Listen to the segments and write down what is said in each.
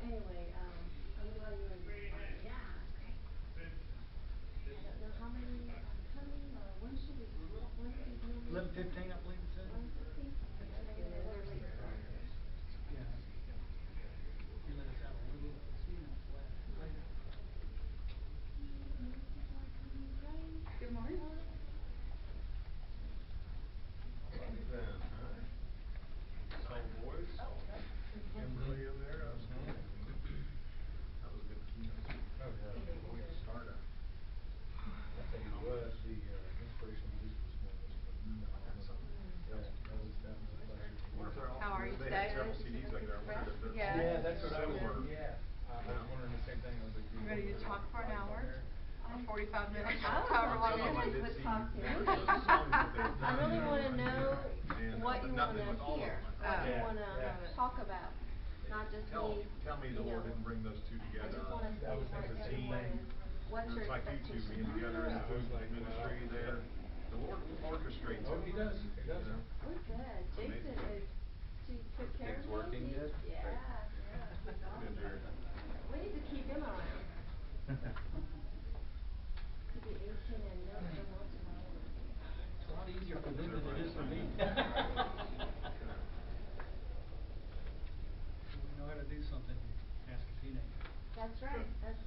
anyway, I'm glad you were yeah, great. I don't know how many are coming or when should we, when do you normally 11:15, I believe it said. 11:15? Okay, then we're late starters. Yeah. You let us out a little few minutes later. Good morning. Then, huh? Soul boys. Everybody in there? That was good. That was a good keynote. Oh, yeah, before we start, I tell you what, the inspirational boost this morning was phenomenal. Yeah, that was a pleasure. How are you They today? had several CDs like that. I wondered if they're Yeah. all Yeah, that's what I was similar. wondering. Yeah, I was wondering the same thing. I was like, You ready to talk for an hour? Or 45 minutes? I However long Some of them I it did is. see. Talk to me. Those songs that they had I done, really want to know and, what you want nothing to with all of hear, them. what you Yeah, want to yeah. talk about, not just Tell me. me the Lord didn't bring those two I together. just want to see I was what thinking the same everyone thing. is, what's your It's like you two being expectation. together in the I was like, ministry wow. there. The Lord orchestrates it. Oh, he does. He does. You know? We're good. Jason is, she took care of Things me. working good? Yeah, Great. yeah, he's Good, dear. awesome. We need to keep him around. He'll be 18 and no tomorrow. It's a lot easier for them than it is for me. When we know how to do something, ask a teenager. That's right. That's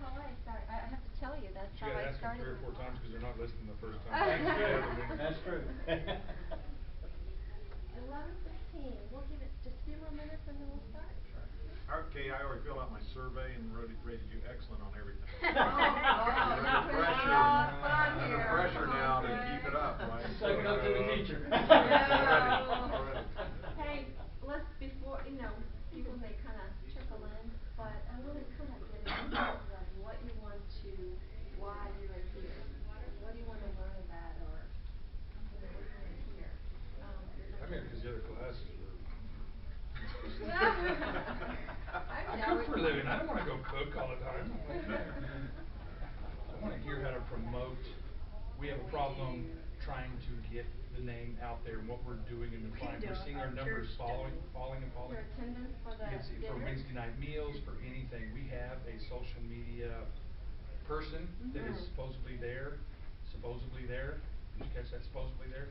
how I started. I have to tell you, that's You how gotta I ask them started. 3 or 4 times because they're not listening the first time. That's true. 11:15. We'll give it just a few more minutes and then we'll start. Okay, I already filled out my survey and rated you excellent on everything. Oh, Under you're putting pressure, me on spot under here. pressure now to Okay. keep it up, right? Suck it up to the teacher. Already. Hey, let's before, people may kind of trickle in, but I want to kind of get into what you want to, why you are here. What do you want to learn about or, what do you want to hear? I'm here because the other classes were. I cook for a living. I don't want to go cook all the time. I want to hear how to promote. We have a problem trying to get the name out there and what we're doing in the climb. We're seeing our numbers falling. Your attendance for the It's for dinner? Wednesday night meals, for anything. We have a social media person that is supposedly there. Did you catch that? Supposedly there.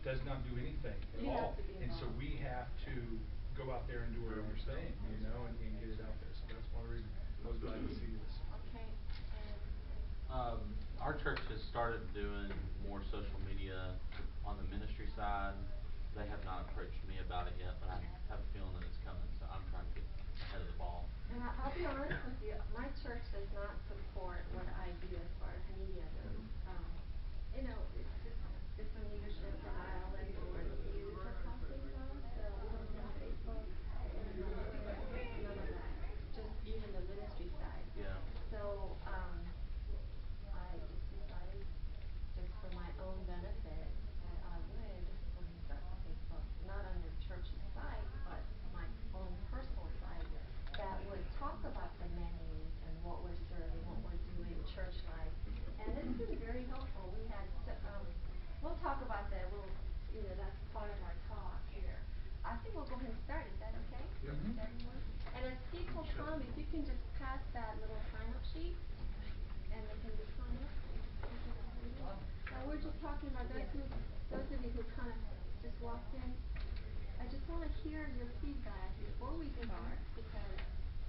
Does not do anything at You all. have to be And so involved. we have to go out there and do our own thing, and get it out there. So that's one reason I was glad to see this. Okay. Our church has started doing more social media on the ministry side. They have not approached me about it yet, but I have a feeling that it's coming, so I'm trying to get ahead of the ball. And I'll be honest with you, my church does not support what I do as far as media goes. It's just different leadership style and we use our costing phone, so we don't do Facebook, none of that. Just even the ministry side. Yeah. So, I just decided, just for my own benefit, that I would go and start the Facebook, not on your church's site, but my own personal site that would talk about the menus and what we're serving, what we're doing, church life. And it's been very helpful. We had, we'll talk about that. That's part of our talk here. I think we'll go ahead and start. Is that okay? Yep. With everyone? And as people come, if you can just pass that little sign-up sheet, and they can just sign up. Now we're just talking about those of you who kind of just walked in. I just want to hear your feedback before we start, because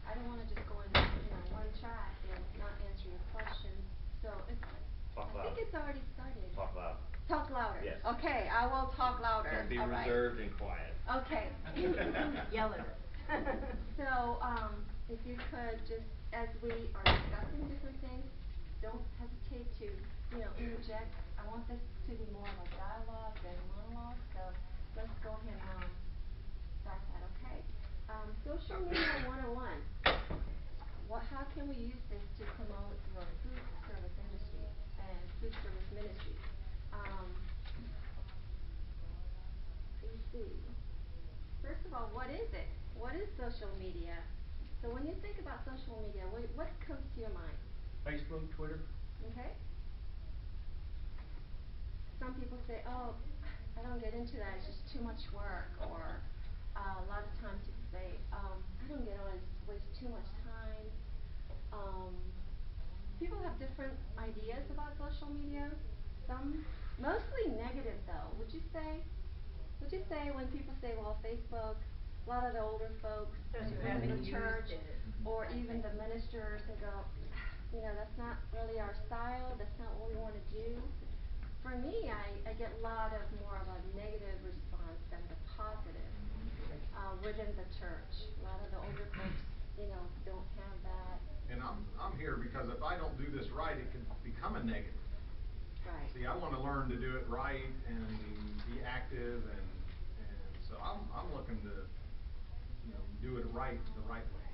I don't want to just go in, one track and not answer your questions. So I think it's already started. Talk loud. Talk louder. Yes. Okay, I will talk louder. Don't be All right. reserved and quiet. Okay. Yell at us. So, if you could just, as we are discussing different things, don't hesitate to, interject. I want this to be more of a dialogue than a monologue, so let's go ahead and start that, okay? Social media 101. How can we use this to promote your food service industry and food service ministry? Let's see. First of all, what is it? What is social media? So when you think about social media, what comes to your mind? Facebook, Twitter. Okay. Some people say, oh, I don't get into that, it's just too much work, or a lot of times people say, I don't get on it, it's waste too much time. People have different ideas about social media. Some, mostly negative though, would you say? Would you say when people say, well, Facebook, a lot of the older folks Those who in haven't the used church, it. or even the ministers, they go, you know, that's not really our style, that's not what we want to do. For me, I get a lot of more of a negative response than the positive within the church. A lot of the older folks, you know, don't have that. And I'm here because if I don't do this right, it can become a negative. Right. See, I want to learn to do it right and be active, and so I'm looking to, you know, do it right the right way.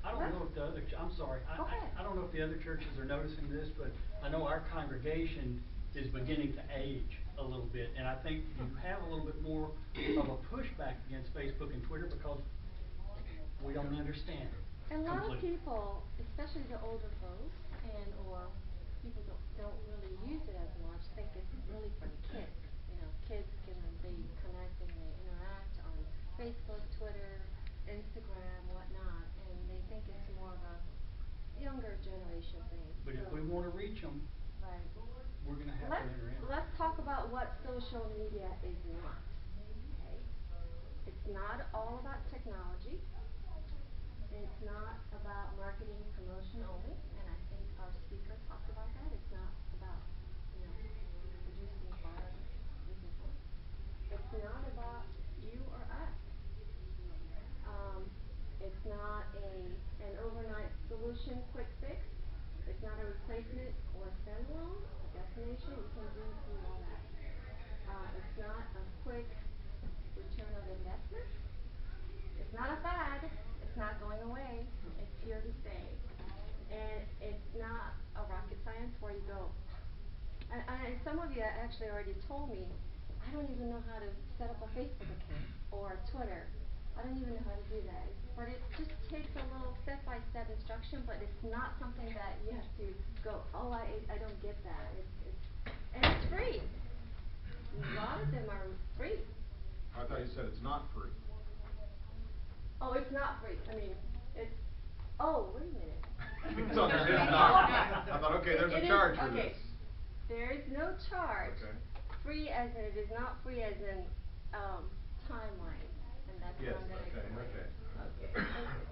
I don't know if the other, I'm sorry, Go ahead. I don't know if the other churches are noticing this, but I know our congregation is beginning to age a little bit, and I think you have a little bit more of a pushback against Facebook and Twitter because we don't understand it. And a lot of completely. people, especially the older folks, or people don't really use it as much, think it's really for the kids. You know, kids they connect and they interact on Facebook, Twitter, Instagram, whatnot, and they think it's more of a younger generation thing. But if So, we wanna reach them, right. we're gonna have to enter in. Let's talk about what social media is not. Okay? It's not all about technology. It's not about marketing promotion only, and I think our speaker talked about that. It's not about, you know, producing followers, losing followers. It's not about you or us. It's not an overnight solution, quick fix. It's not a replacement or standalone, a destination. You can do all that. It's not a quick return of investment. It's not a fad. It's not going away. It's here to stay. And it's not a rocket science where you go. And some of you actually already told me, I don't even know how to set up a Facebook account or Twitter. I don't even know how to do that. But it just takes a little step-by-step instruction, but it's not something that you have to go, oh, I don't get that. And it's free. A lot of them are free. I thought you said it's not free. Oh, it's not free. I mean, it's, oh, wait a minute. So there is not. I thought, okay, there's a charge for okay. this. There is no charge. Okay. Free as in, it is not free as in, timeline. And that's Yes, what I'm gonna okay, explain. okay. Okay,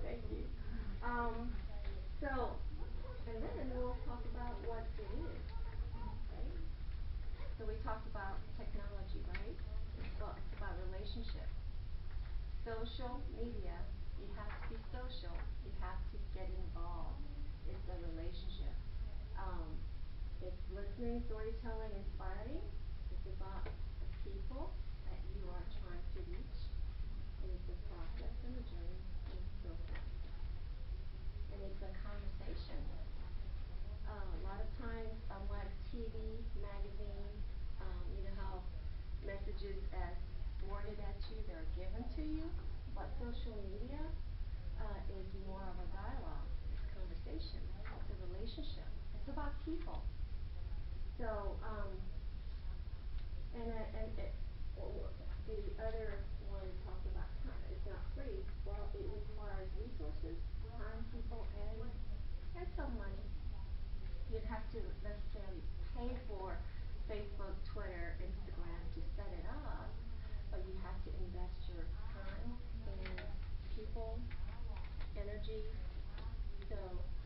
thank you. So, and then we'll talk about what it is, right? So we talked about technology, right? Well, it's about relationship. Social media, you have to be social. You have to get involved. It's a relationship. It's listening, storytelling, inspiring. It's about the people that you are trying to reach. And it's a process and a journey and so forth. And it's a conversation. A lot of times, like TV, magazine, you know how messages as forwarded at you, they're given to you. But social media is more of a dialogue. It's conversation. It's a relationship. It's about people. So, the other one talked about time. It's not free. Well, it requires resources, time, people, and some money. You'd have to necessarily pay for Facebook, Twitter, Instagram to set it up, but you have to invest your time and people, energy. So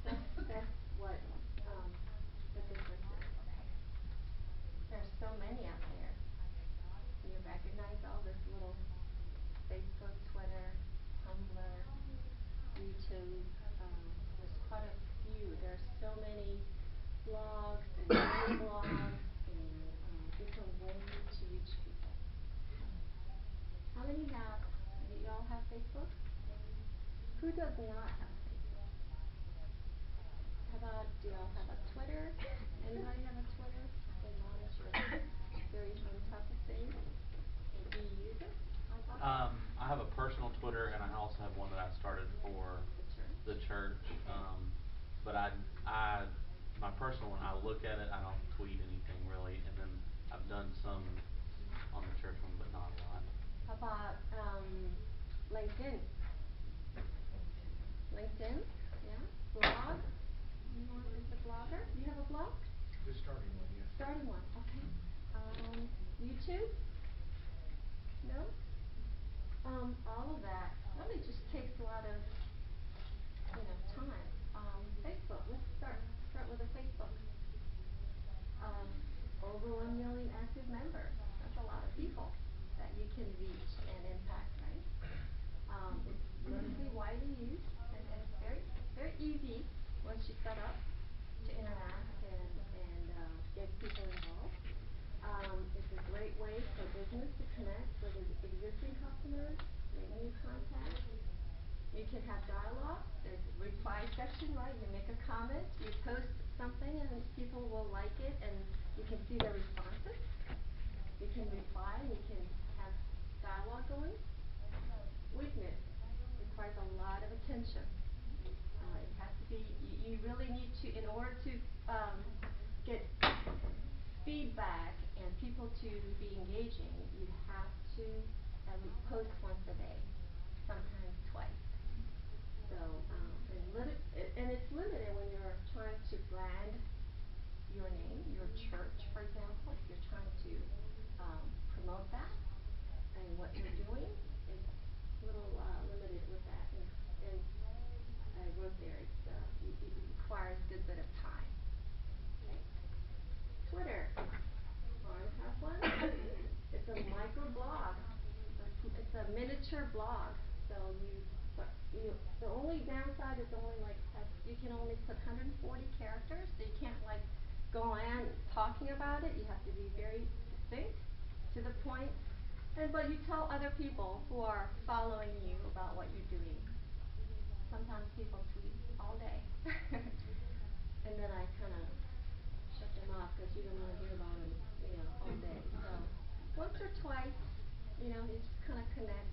that's what the difference is. Okay. There's so many out there. You recognize all this little Facebook, Twitter, Tumblr, YouTube. There's quite a few. There's so many blogs and mini blogs and different ways to reach people. How many do y'all have Facebook? Who does not have Facebook? How about, do y'all have a Twitter? Anybody have a Twitter? As long as you're very on top of things. Do you use it? I have a personal Twitter, and I also have one that I started for the church. But my personal one, I look at it, I don't tweet anything really, and then I've done some on the church one, but not a lot. How about LinkedIn. LinkedIn, yeah, blog. Anyone is a blogger? You have a blog? Just starting one, yes. Starting one, okay. YouTube? No? All of that really just takes a lot of, time. Facebook, let's start with a Facebook. Over 1 million active members. That's a lot of people that you can reach and impact, right? It's mostly widely used and it's very easy once you set up to interact and get people involved. It's a great way for business to connect with existing customers, make new contacts. You can have dialogue. There's a reply section, right? You make a comment, you post something, and people will like it, and you can see their responses. You can reply, and you can have dialogue going. Weakness requires a lot of attention. It has to be. You really need to, in order to get feedback and people to be engaging, you have to at least post once a day, sometimes twice. So, and it's limited when you're trying to brand your name, your church, for example. If you're trying to promote that and what you're doing, it's a little limited with that. And I wrote there, it requires a good bit of time. Okay. Twitter. Lauren has one. It's a microblog. It's a miniature blog. So the only downside is you can only put 140 characters, so you can't go on talking about it. You have to be very succinct, to the point. But you tell other people who are following you about what you're doing. Sometimes people tweet all day, and then I kind of shut them off because you don't want to hear about them, all day. So once or twice, you just kind of connect.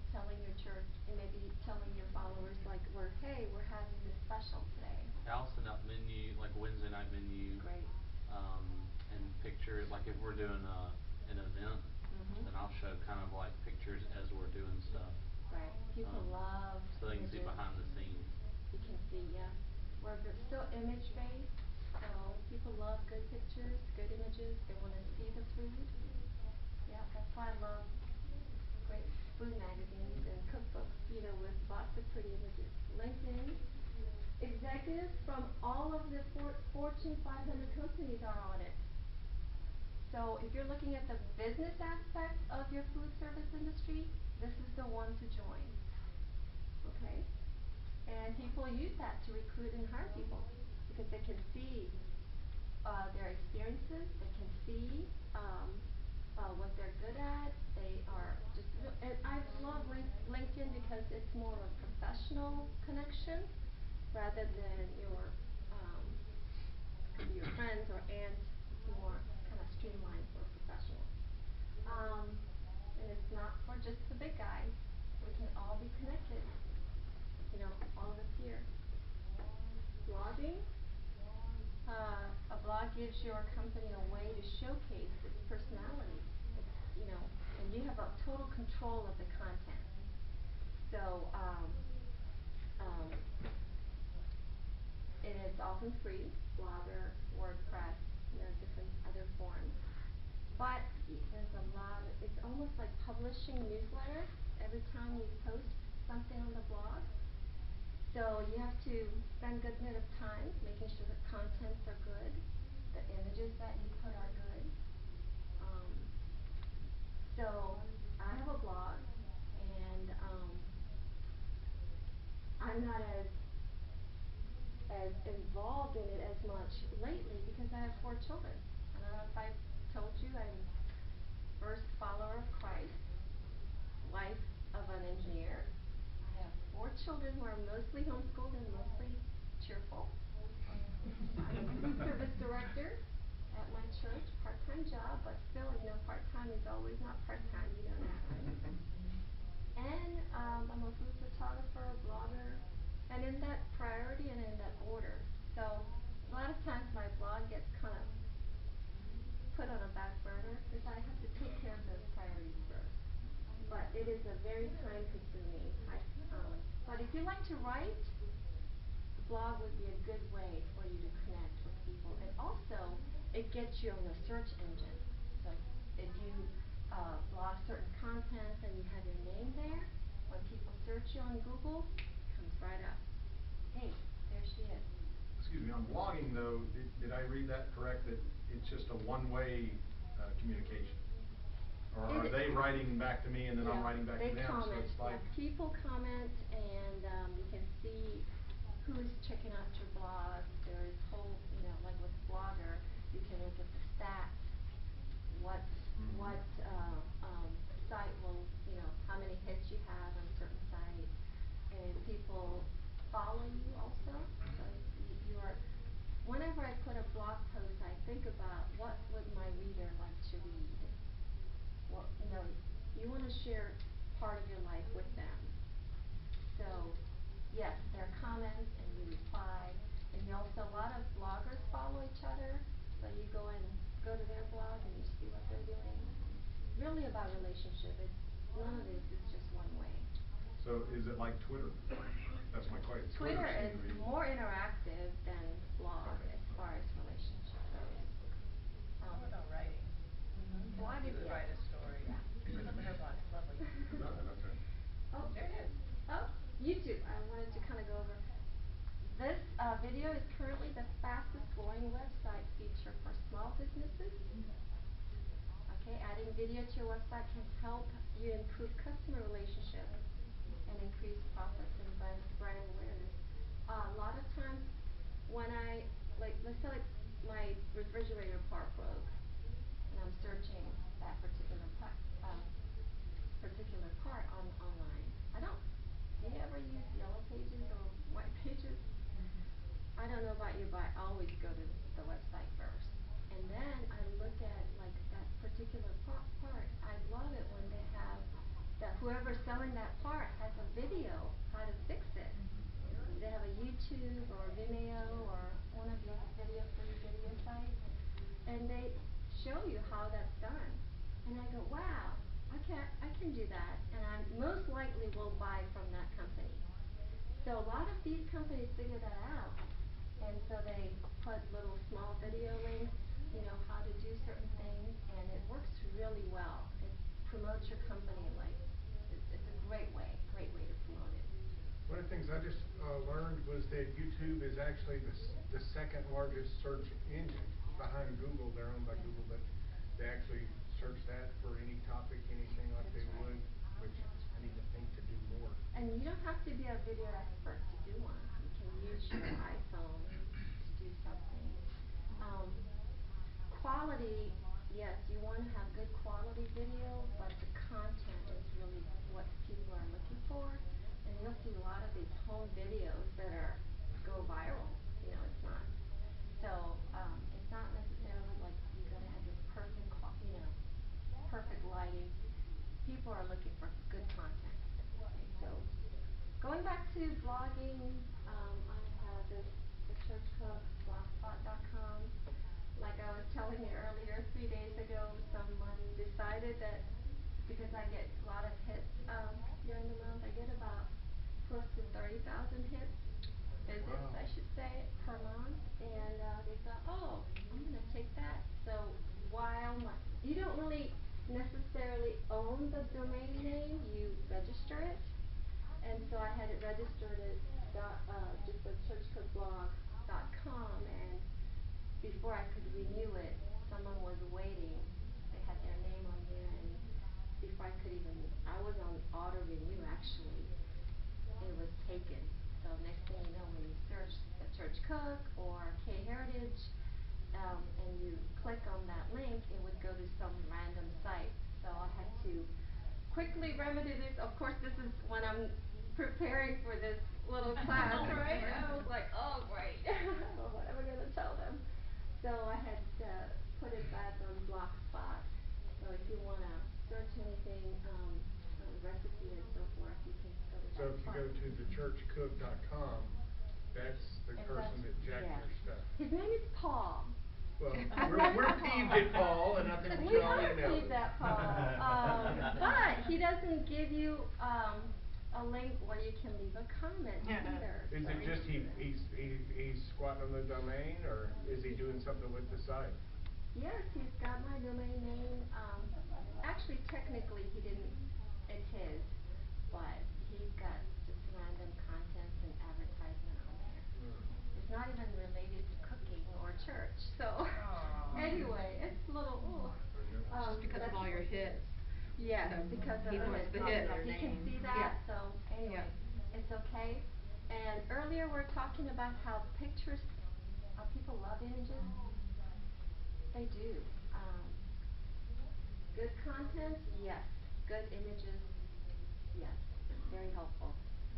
Telling your church and maybe telling your followers hey, we're having this special today. I'll send out menu, like Wednesday night menu. Great. And picture, like if we're doing an event, then I'll show kind of like pictures as we're doing stuff. Right. People love so they can see behind the scenes. You can see, yeah. We're still image based, so people love good pictures, good images. They want to see the food. Yeah, that's why I love great food magazines and cookbooks, with lots of pretty images. LinkedIn, executives from all of the Fortune 500 companies are on it. So if you're looking at the business aspect of your food service industry, this is the one to join. Okay? And people use that to recruit and hire people because they can see their experiences, they can see what they're good at. They are just, and I love LinkedIn because it's more of a professional connection rather than your friends or aunts. It's more kind of streamlined for professionals. And it's not for just the big guys. We can all be connected. All of us here. Blogging. A blog gives your company a way to showcase its personality. And you have a total control of the content. So, and it's often free, Blogger, WordPress, different other forms. But there's it's almost like publishing newsletter every time you post something on the blog. So you have to spend a good bit of time making sure the contents are good, the images that you put are good. So I have a blog, and I'm not as involved in it as much lately because I have 4 children. I don't know if I told you I'm first follower of Christ, wife of an engineer. I have 4 children who are mostly homeschooled and mostly cheerful. I'm a food service director at my church, part-time job, but still, part-time is always not part-time, you know that, right? And I'm a food photographer, blogger, and in that priority and in that order. So a lot of times my blog gets kind of put on a back burner because I have to take care of those priorities first. but it is a very time consuming. But if you like to write, the blog would be a good way for you to connect with people. And also, it gets you on the search engine. So if you blog certain content and you have your name there, when people search you on Google, it comes right up. Hey, there she is. Excuse me, on blogging though, did I read that correct, that it's just a one-way communication? Or are they writing back to me and then I'm writing back to them? They comment. So it's like People comment, and you can see who's checking out your blog. There is whole, like with Blogger, you can look at the stats, what site will, how many hits you have on certain sites, and people follow you also. So you are. Whenever I put a blog post, I think about what would my reader like to read. Well, you want to share part of your life with them. So, yes, there are comments and you reply, and you also, a lot of bloggers follow each other, so you go to their blog and you see what they're doing. It's really about relationship. None of this is just one way. So is it like Twitter? That's my question. Twitter is more interactive than blog as far as relationship goes. What about writing? Blog is Write a story. Yeah. Look at her blog, it's lovely. Okay. Oh, There it is. Oh, YouTube. I wanted to kind of go over. This video is currently the fastest growing website feature for small businesses. Okay, adding video to your website can help you improve customer relationships and increase profits and brand awareness. A lot of times when let's say my refrigerator part broke and I'm searching that particular part online. Do you ever use yellow pages or white pages? I don't know about you, but I always go to the website first. And then I look at that particular part. I love it when they have that whoever's selling that part has a video how to fix it. They have a YouTube or Vimeo or one of these free video sites, and they show you how that's done. And I go, wow, I can do that, and I most likely will buy from that company. So a lot of these companies figure that out, and so they put little small video links, how to do certain things, and it works really well. It promotes your company it's a great way to promote it. One of the things I just learned was that YouTube is actually the second largest search engine behind Google. They're owned by Google, but they actually search that for any topic, anything like That's they right. would, which I need to think to do more. And you don't have to be a video expert to do one. You can use your iPhone to do something. Quality, yes, you want to have good quality video, but the content is really what people are looking for. And you'll see a lot of these home videos that go viral. It's not. So it's not necessarily like you got to have this perfect lighting. People are looking for good content. Okay, so going back to blogging, I have the church cook, blogspot.com. Like I was telling you earlier, 3 days ago, someone decided that because I get a lot of hits during the month, I get about close to 30,000 visits, I should say, per month. And they thought, oh, I'm going to take that. So you don't really necessarily own the domain name, you register it. And so I had it registered as just a churchcookblog.com, and before I could renew it, someone was waiting. They had their name on there, and before I was on auto renew actually. It was taken. So next thing you know, when you search the church cook or K Heritage, and you click on that link, it would go to some random site. So I had to quickly remedy this. Of course, this is when I'm preparing for this little class, right? I was like, oh great, what am I going to tell them? So I had put it back on Blogspot. So if you want to search anything, recipe and so forth, you can go to that. So if you go to thechurchcook.com, that's the person that jacked your stuff. His name is Paul. Well, we're peeved at Paul, and I think we should all are email peeved him. at Paul. But he doesn't give you a link where you can leave a comment either. Is so it just he's squatting on the domain, or is he doing something with the site? Yes, he's got my domain name. Actually, technically, he didn't. It's his, but he's got just random content and advertisement on there. It's not even related to cooking or church. So, anyway, it's a little. Just because of all your hits. Yes, because of He wants the to hit hits. your He can name. see that. So anyway, it's okay. And earlier we're talking about how pictures, people love images. They do. Good content, yes. Good images, yes. Very helpful.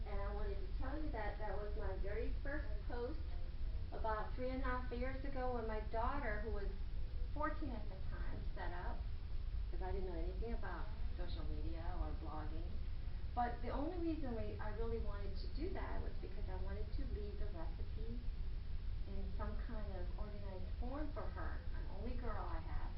And I wanted to tell you that that was my very first post about 3.5 years ago when my daughter, who was 14 at the time, set up, because I didn't know anything about social media or blogging. But the only reason I really wanted to do that was because I wanted to leave the recipe in some kind of organized form for her. An only girl I have.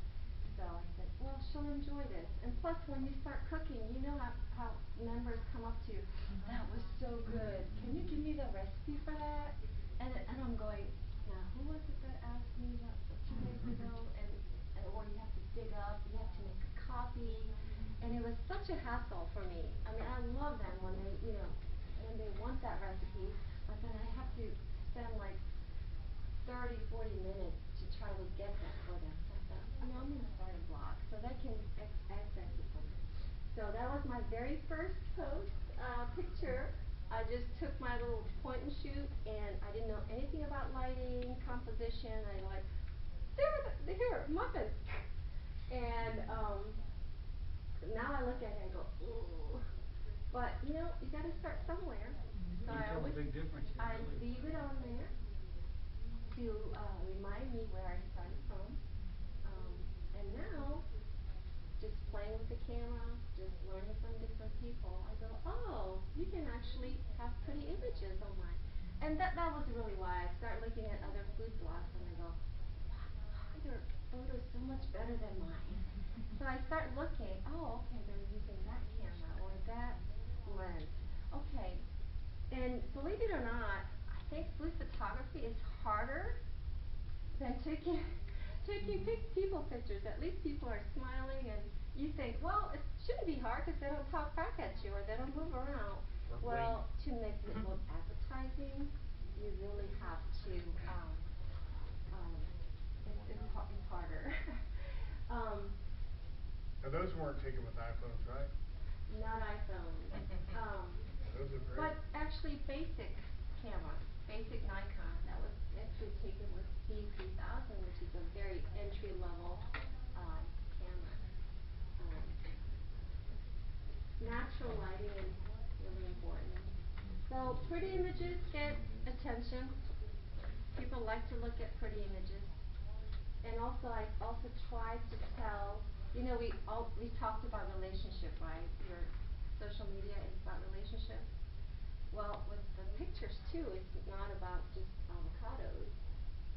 So I said, well, she'll enjoy this. And plus, when you start cooking, you know how members come up to you, that was so good. Can you give me the recipe for that? And I'm going, now who was it that asked me that 2 days ago? Or you have to dig up, you have to make a copy. And it was such a hassle for me. I mean, I love them when they, when they want that recipe, but then I have to spend like 30, 40 minutes to try to get that for them. So I thought, I'm going to start a blog so they can access it from me. So that was my very first post picture. I just took my little point and shoot, and I didn't know anything about lighting, composition. I like, here, muffins. And now I look at it and go, ooh. But, you got to start somewhere. So I always, I leave it on there to remind me where I started from. And now, just playing with the camera, just learning from different people, I go, oh, you can actually have pretty images on mine. And that was really why I started looking at other food blogs, and I go, wow, how are their photos so much better than mine? So I start looking, oh, okay, they're using that camera or that lens. Okay, and believe it or not, I think food photography is harder than taking people pictures. At least people are smiling, and you think, well, it shouldn't be hard because they don't talk back at you or they don't move around. Well, to make it look appetizing, you really have to. It's harder. Now those weren't taken with iPhones, right? Not iPhone. Those are great. But actually, basic camera, basic Nikon. That was actually taken with D3000, which is a very entry level camera. Natural lighting is really important. So pretty images get attention. People like to look at pretty images. And also, I also try to tell. We talked about relationship, right? Your social media is about relationship. Well, with the pictures too, it's not about just avocados.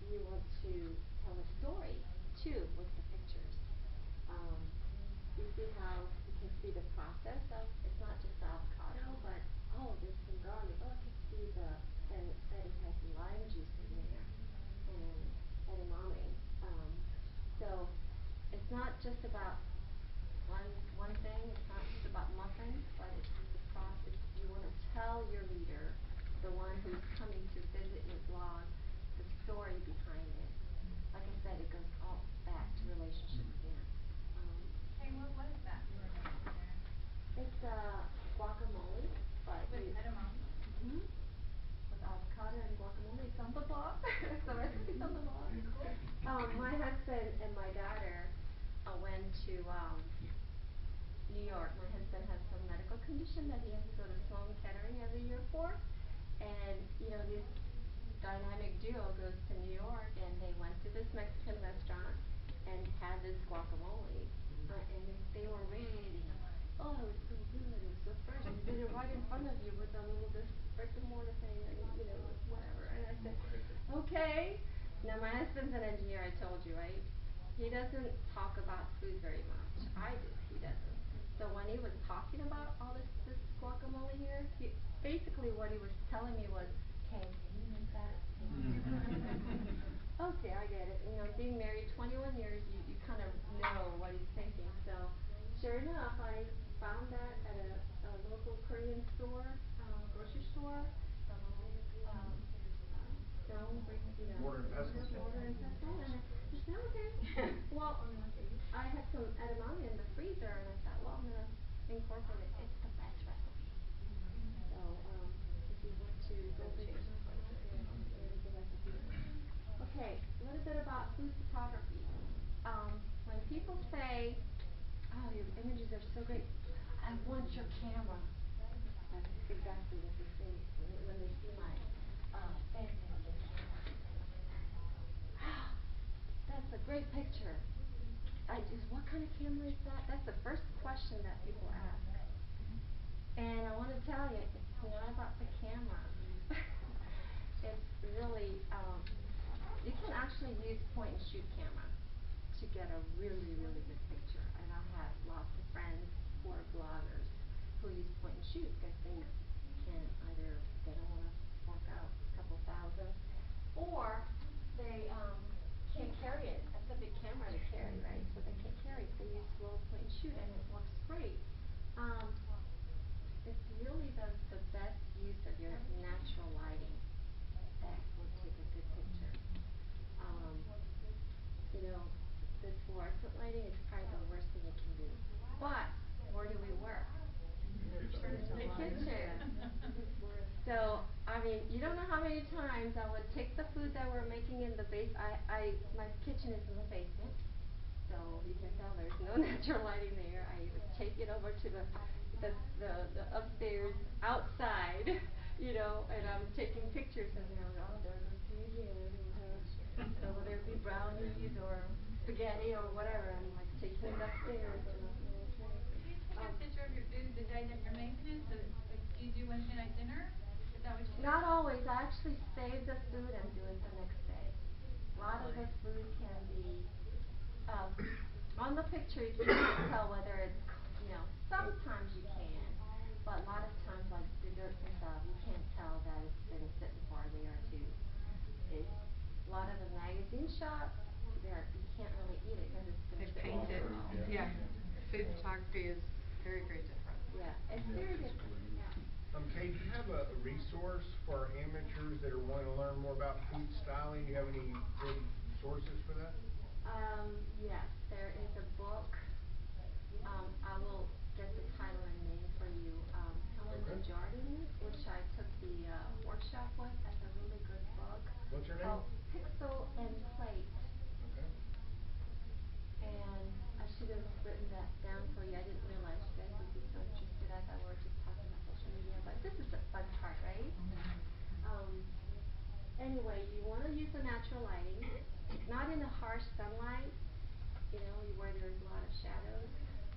You want to tell a story too with the pictures. You see how you can see the process of, it's not just the avocado, but there's some garlic. I can see that it has lime juice in there and edamame. So it's not just about one thing. It's not just about muffins, but it's the process. You want to tell your reader, the one who's coming to visit your blog, the story behind it. Like I said, it goes all back to relationship again. Hey, what is that you were making there? It's guacamole, but With edamame? with avocado and guacamole. It's on the blog. The recipe's on the blog. My husband and my daughter went to New York. My husband has some medical condition that he has to go to Sloan Kettering every year for. And, this dynamic duo goes to New York, and they went to this Mexican restaurant and had this guacamole. And they were raving. Oh, it was so good. It was so fresh. And they did it right in front of you with a little brick and mortar thing, and, whatever. And I said, okay. Now, my husband's an engineer, I told you, right? He doesn't talk about food very much. I do. He doesn't. So So when he was talking about all this guacamole here, basically what he was telling me was, "Okay, can you make that?" Okay, I get it. You know, being married 21 years, you kind of know what he's thinking. So, sure enough, I found that at a local Korean store, grocery store. The little stone brings, you know, Mortar and pestle. mortar and pestle, and I said, okay. Well, I had some edamame in the freezer, and I thought, well, I'm gonna incorporate it. It's the best recipe. So, if you want to go big or small, there's the recipe. Okay, a little bit about food photography. When people say, "Oh, your images are so great," I want your camera. That's exactly what they say when they see my fantastic camera. Wow, that's a great picture. What kind of camera is that? That's the first question that people ask. And I want to tell you, it's not about the camera. It's really, you can actually use point and shoot camera to get a really, really good picture. And I have lots of friends who are bloggers who use point and shoot because they don't want to fork out a couple thousand, or they can't carry it. That's a big camera to carry, right? So they can't carry it. They use slow point and shoot, and it works great. It's really the best use of your natural lighting that will take a good picture. You know, this fluorescent lighting is probably the worst thing you can do. But where do we work? The kitchen. So, I mean, you don't know how many times I would take the food that we're making in the my kitchen is in the basement, so you can tell there's no natural lighting there. I would take it over to the upstairs outside, you know, and I'm taking pictures, and they're like, "Oh, there goes he again." So whether it be brownies or spaghetti or whatever, I'm like taking it upstairs. And I'm like, okay. Do you take a picture of your food the day that you're making it? So like, do you do Wednesday night dinner? Is that what you do? Not always. I actually save the food and do it the next day. A lot of the food can be on the picture. You can't tell whether it's, you know, sometimes you can, but a lot of times, like desserts and stuff, you can't tell that it's been sitting for a day or two. It's a lot of the magazine shots. You can't really eat it because it's been They sitting paint it. for a while. Yeah. Food photography is very, very different. Yeah, it's very different. Yeah. Kate, do you have a resource for amateurs that are wanting to learn more about food styling? Do you have any good sources for that? Yes, there is a book. I will get the title and name for you. Helen Okay. Jordan, which I took the workshop with, has a really good book. What's her name? Called Pixel and Plate. Okay. And I should have written that down for you. I didn't realize you guys would be so interested. I thought we were just talking about social media, but this is the fun part, right? Anyway, you want to use the natural lighting, not in the harsh sunlight, you know, where there's a lot of shadows,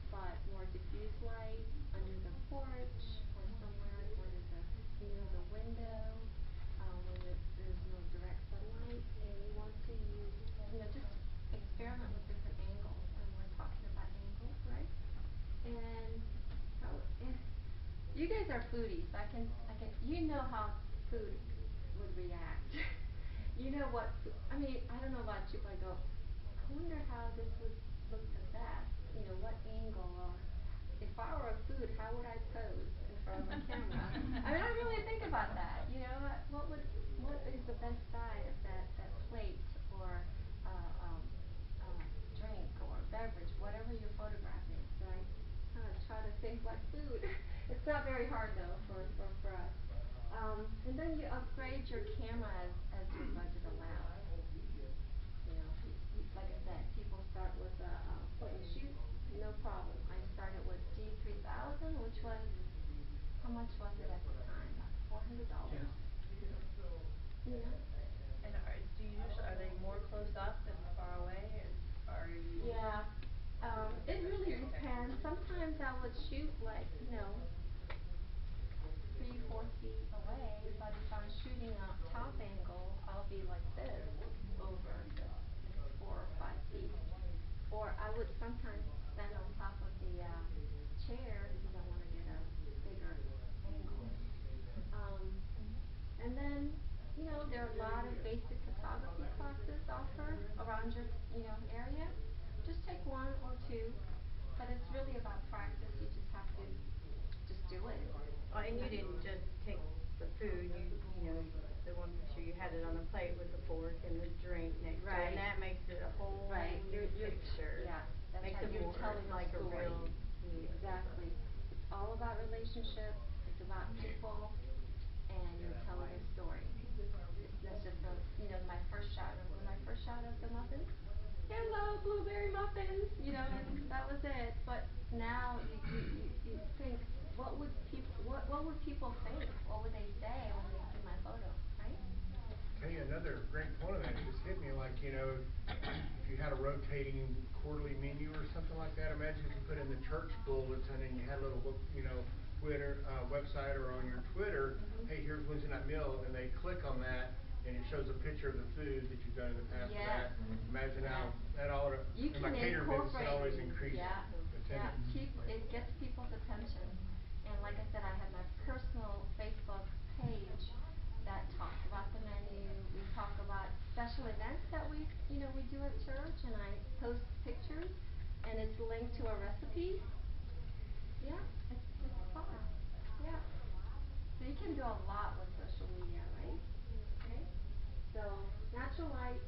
but more diffuse light under the porch or somewhere where there's near the window, where there's no direct sunlight. And you want to use, you know, just experiment with different angles. And we're talking about angles, right? And you guys are foodies. You know how food would react. You know what, I don't know about you, but I go, I wonder how this would look the best. You know, what angle, or if I were a food, how would I pose in front of a camera? I really think about that. You know, what is the best side of that plate, or drink, or beverage, whatever you're photographing. So I kind of try to think like food. It's not very hard though for us. And then you upgrade your camera as your budget allows. You know, like I said, people start with a point and shoot, no problem. I started with D3000, which was, how much was it at the time? $400. Yeah. You know? And are they more close up and far away, or are you? Yeah. It really depends. Sometimes I would shoot like, you know, 3-4 feet away, but if I'm shooting a top angle, I'll be like this over the 4 or 5 feet. Or I would sometimes stand on top of the chair food, you know, the one picture you had it on a plate with the fork and the drink next to it, and that makes it a whole new picture. Yeah, that's Makes right, it you're more telling a like a story. real newspaper. Exactly. It's all about relationships, it's about people, and you're telling a story. That's just a, you know, my first shot, remember my first shot of the muffins? Hello, blueberry muffins, you know, and that was it. But now you think, what would people think? What would they say when they see my photo, right? Tell you another great point of that just hit me, like, you know, if you had a rotating quarterly menu or something like that, imagine if you put in the church bulletin and you had a little book, you know, Twitter, website or on your Twitter, hey, here's Wednesday night meal, and they click on that and it shows a picture of the food that you've done in the past for that. Imagine how that ought to, You in my can catering business, it incorporate, always increase attendance. it gets people's attention. And like I said, I have my personal Facebook page that talks about the menu. We talk about special events that we do at church, and I post pictures, and it's linked to a recipe. Yeah, it's fun. Yeah. So you can do a lot with social media, right? Okay. So natural light,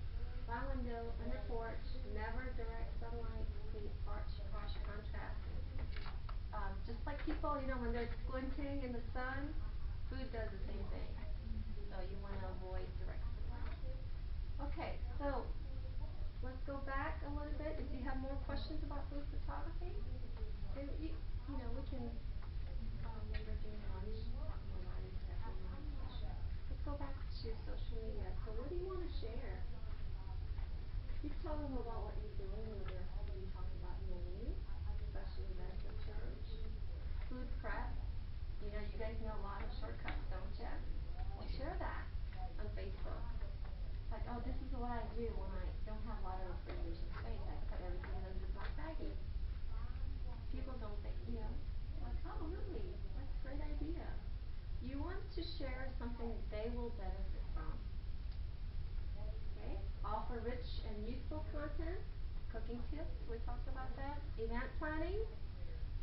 by window, under porch, never direct sunlight, create harsh contrast. Just like people, you know, when they're squinting in the sun, food does the same thing. So you want to avoid direct sunlight. Okay, so let's go back a little bit. If you have more questions about food photography, then you know, we can later during lunch talk more about it. Definitely not a session. Let's go back to social media. So what do you want to share? You tell them about what you're doing, whether you talk about menu, special events at church, food prep. You know, you guys know a lot of shortcuts, don't you? Well, share that on Facebook. Like, oh, this is what I do when I don't have a lot of refrigeration space. I put everything in a Ziploc baggie. People don't think, you know, like, oh, really? That's a great idea. You want to share something they will benefit from. Okay? Offer rich and useful content. Cooking tips, we talked about that. Event planning.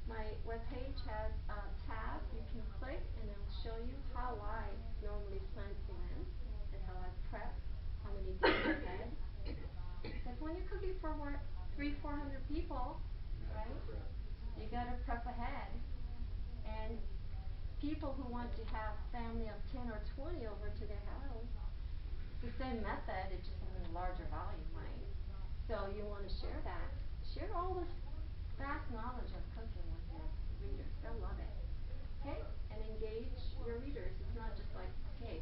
My webpage has a tab you can click, and it will show you how I normally plan events and how I prep, how many days ahead. Because when you're cooking for 300-400 people, right? You gotta prep ahead. And people who want to have family of 10 or 20 over to their house, the same method, it's just in a larger volume, right? So you want to share that. Share all this vast knowledge of cooking with your readers. They'll love it. Okay? And engage your readers. It's not just like, okay,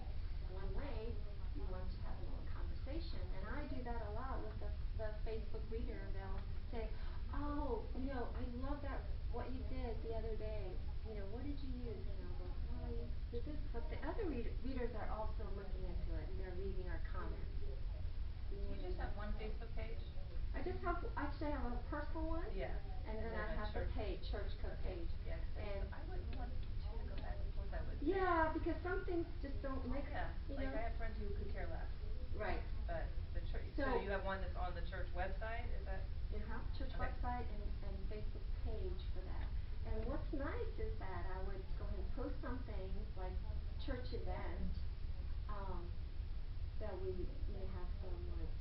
one way. You want to have a little conversation. And I do that a lot with the Facebook reader. They'll say, oh, you know, I love that, what you did the other day. You know, what did you use? And I'll go, well, I did this. But the other readers are also looking into it. They're reading our comments. Do you just have one Facebook page? Actually I have a personal one. Yeah. And then I have the page, Church Cook page. Yeah, and I wouldn't want to go back and forth that with me. Yeah, because some things just don't mix. Yeah, You like know? I have friends who could care less. Right. But the church, so you have one that's on the church website, is that? Church Okay. website and Facebook page for that. And what's nice is that I would go ahead and post something like church event, that we may have some like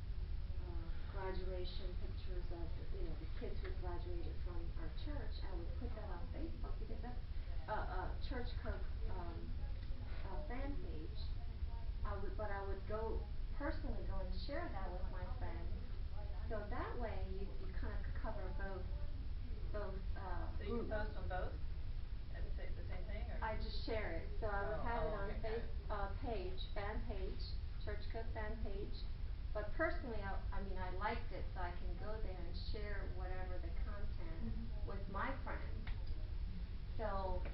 graduation pictures of the kids who graduated from our church. I would put that on Facebook because that's a church cook fan page. But I would personally go and share that with my friends. So that way you kind of cover both So you can post on both at the same thing, or? I just share it. So I would have it on okay, fan page, Church Cook fan page. But personally, I liked it, so I can go there and share whatever the content with my friends. So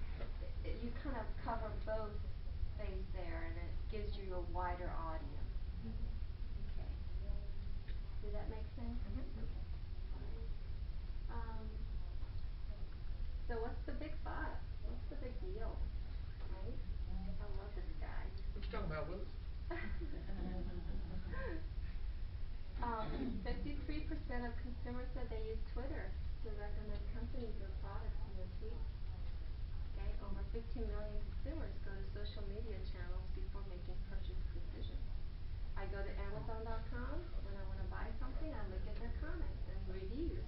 you kind of cover both things there, and it gives you a wider audience. Okay. Did that make sense? So what's the big fuss? What's the big deal? Right? I love this guy. What you talking about, Willis? 53% of consumers said they use Twitter to recommend companies or products in their tweets. Okay, over 15 million consumers go to social media channels before making purchase decisions. I go to Amazon.com when I want to buy something. I look at their comments and reviews.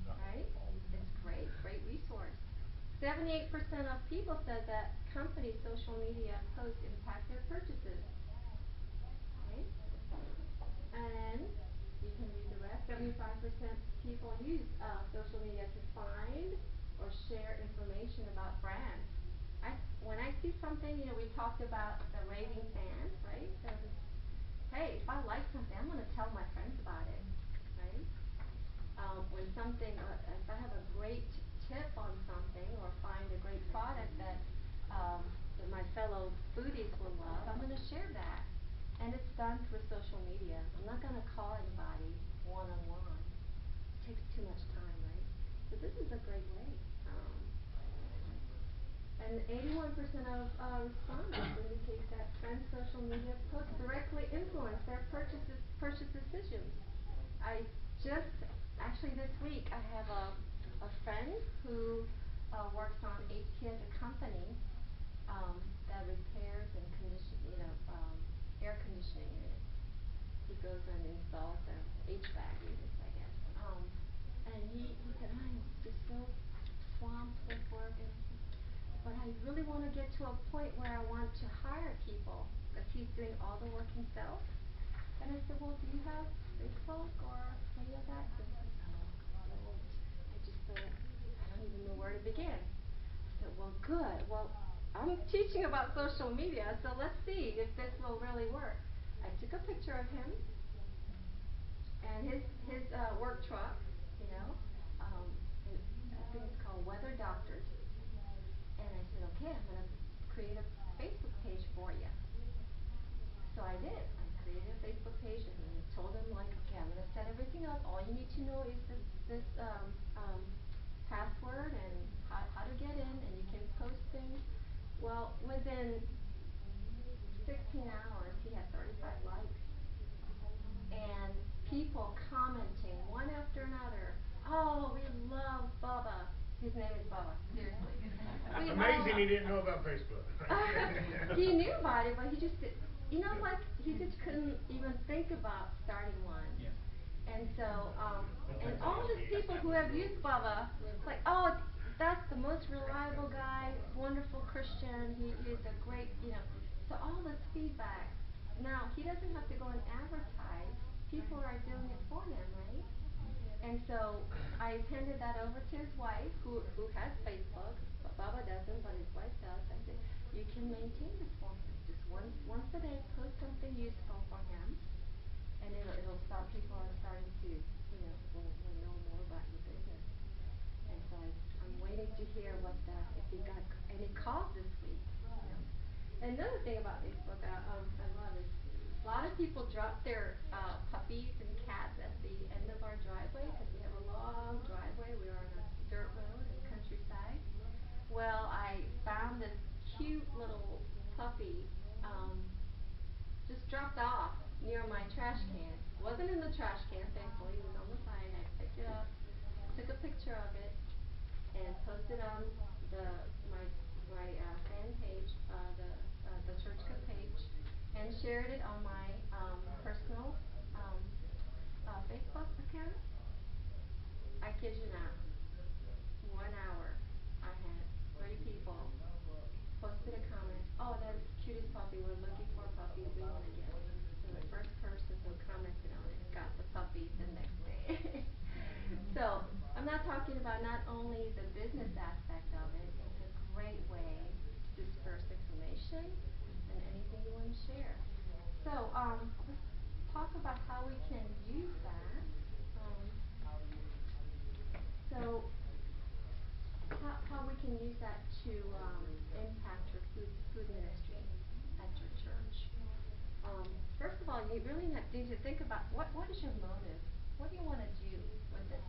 Right? It's great resource. 78% of people said that company social media posts impact their purchases. Okay? And you can read the rest. 75% people use social media to find or share information about brands. When I see something, we talked about the raving fans, right? So hey, if I like something, I'm going to tell my friends about it, right? When something, if I have a great tip on something or find a great product that my fellow foodies will love, I'm going to share that. And it's done through social media. I'm not going to call anybody one-on-one. It takes too much time, right? So this is a great way. And 81% of respondents indicate that friends' social media posts directly influence their purchase decisions. Actually this week, I have a friend who works on HP as a company that repairs and air conditioning units. He goes and installs the HVAC units, I guess. And he said, I'm just so swamped with work, but I really want to get to a point where I want to hire people, because he's doing all the work himself. And I said, well, do you have Facebook or any of that? He said, no, I don't. I don't even know where to begin. I said, well, good. Well, I'm teaching about social media, so let's see if this will really work. I took a picture of him and his work truck, and I think it's called Weather Doctors. And I said, okay, I'm going to create a Facebook page for you. So I did. I created a Facebook page and I told him, okay, I'm going to set everything up. All you need to know is this password and how to get in, and you can post things. Well, within 16 hours, he had 35 likes. And people commenting one after another, oh, we love Bubba. His name is Bubba, seriously. Amazing he didn't know about Facebook. He knew about it, but he just he just couldn't even think about starting one. Yeah. And so, and all these people who have used Bubba, like, oh, that's the most reliable guy, wonderful Christian, he is a great, so all this feedback. Now, he doesn't have to go and advertise. People are doing it for him, right? And so I handed that over to his wife, who has Facebook, but Bubba doesn't, but his wife does. I said, you can maintain this for him. Just once a day, post something useful for him, and it'll start, people are starting to, will know more about your business. And so I'm waiting to hear if he got any calls this week. Another thing about Facebook I love is a lot of people drop their puppies and cats at the end of our driveway, because we have a long driveway. We are on a dirt road in the countryside. Well, I found this cute little puppy just dropped off near my trash can. Wasn't in the trash can, thankfully. It was on the side. I picked it up, took a picture of it, and posted on my fan page, the church page, and shared it on my personal Facebook account. I kid you not. 1 hour, I had 3 people posted a comment. Oh, that is the cutest puppy. We're looking for a puppy. We want to get one. So the first person who commented on it got the puppy the next day. So I'm not talking about not only the business aspect of it. It's a great way to disperse information and anything you want to share. So let's talk about how we can use that. So how we can use that to impact your food ministry at your church. First of all, you really need to think about what is your motive? What do you want to do with this?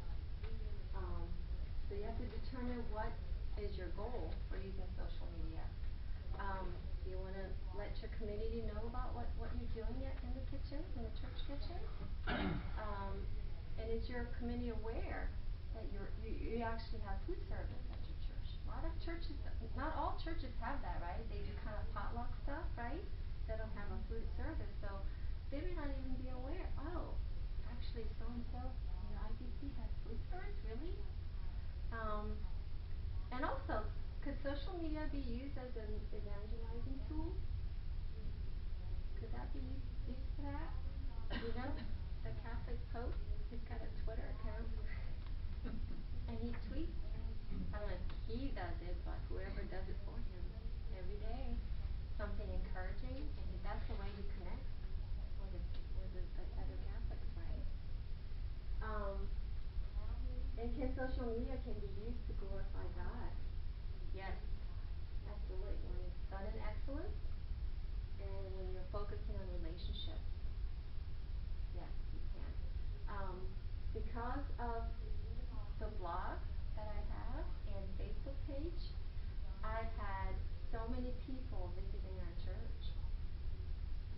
So you have to determine what is your goal for using social media. Do you want to let your community know about what you're doing in the kitchen, in the church kitchen? And is your community aware that you actually have food service at your church? lot of churches, not all churches have that, right? They do kind of potluck stuff, right? They don't have a food service, so they may not even be aware, oh, actually so-and-so in the IBC has food service, really? And also, could social media be used as an evangelizing tool? Could that be used for that? You know, the Catholic Pope, he's got a Twitter account, and he tweets. I don't know if he does it, but whoever does it for him every day, something encouraging, and that's the way he connects with the other Catholics, right? And can social media can be used to glorify God? Yes, absolutely. When it's done in excellence, and when you're focusing on relationships, yes, you can. Because of the blog that I have and Facebook page, I've had so many people visiting our church.